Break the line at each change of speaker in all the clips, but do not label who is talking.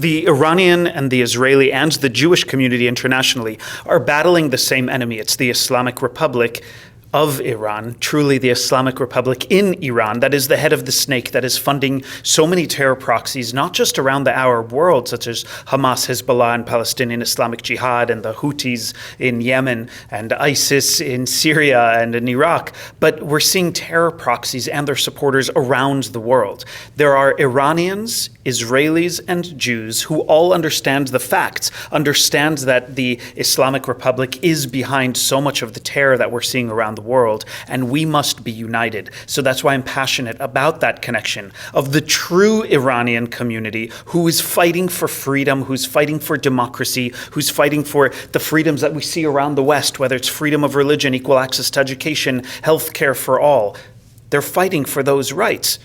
the Iranian and the Israeli and the Jewish community internationally are battling the same enemy. It's the Islamic Republic of Iran, truly the Islamic Republic in Iran, that is the head of the snake, that is funding so many terror proxies, not just around the Arab world, such as Hamas, Hezbollah, and Palestinian Islamic Jihad, and the Houthis in Yemen, and ISIS in Syria and in Iraq, but we're seeing terror proxies and their supporters around the world. There are Iranians, Israelis, and Jews who all understand the facts, understand that the Islamic Republic is behind so much of the terror that we're seeing around the world, and we must be united. So that's why I'm passionate about that connection of the true Iranian community who is fighting for freedom, who's fighting for democracy, who's fighting for the freedoms that we see around the West, whether it's freedom of religion, equal access to education, healthcare for all. They're fighting for those rights.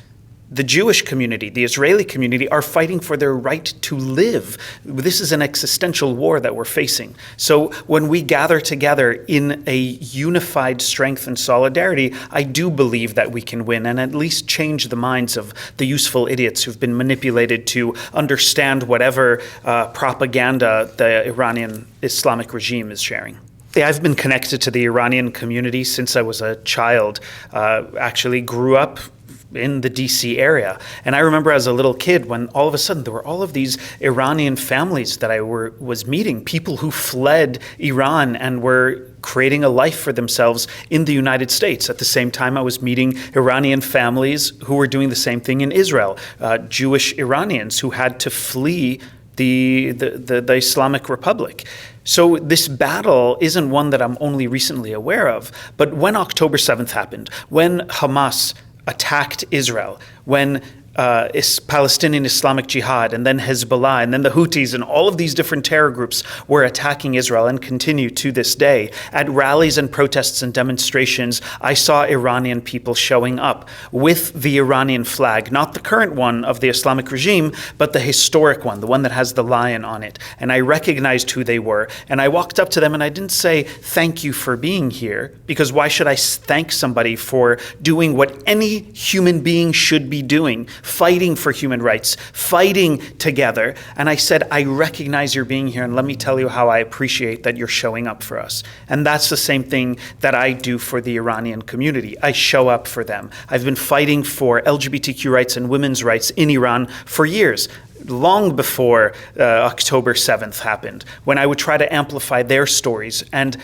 The Jewish community, the Israeli community are fighting for their right to live. This is an existential war that we're facing. So when we gather together in a unified strength and solidarity, I do believe that we can win and at least change the minds of the useful idiots who've been manipulated to understand whatever propaganda the Iranian Islamic regime is sharing. I've been connected to the Iranian community since I was a child, actually grew up in the DC area. And I remember as a little kid when all of a sudden there were all of these Iranian families that I was meeting, people who fled Iran and were creating a life for themselves in the United States. At the same time, I was meeting Iranian families who were doing the same thing in Israel, Jewish Iranians who had to flee the Islamic Republic. So this battle isn't one that I'm only recently aware of, but when October 7th happened, when Hamas attacked Israel, when Palestinian Islamic Jihad and then Hezbollah and then the Houthis and all of these different terror groups were attacking Israel and continue to this day. At rallies and protests and demonstrations, I saw Iranian people showing up with the Iranian flag, not the current one of the Islamic regime, but the historic one, the one that has the lion on it. And I recognized who they were. And I walked up to them and I didn't say, thank you for being here, because why should I thank somebody for doing what any human being should be doing? Fighting for human rights, fighting together. And I said, I recognize your being here, and let me tell you how I appreciate that you're showing up for us. And that's the same thing that I do for the Iranian community. I show up for them. I've been fighting for LGBTQ rights and women's rights in Iran for years, long before October 7th happened, when I would try to amplify their stories and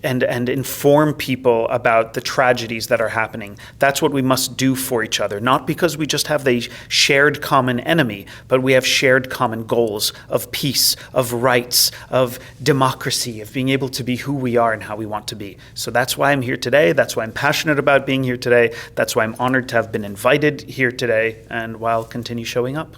inform people about the tragedies that are happening. That's what we must do for each other, not because we just have the shared common enemy, but we have shared common goals of peace, of rights, of democracy, of being able to be who we are and how we want to be. So that's why I'm here today. That's why I'm passionate about being here today. That's why I'm honored to have been invited here today, and why I'll continue showing up.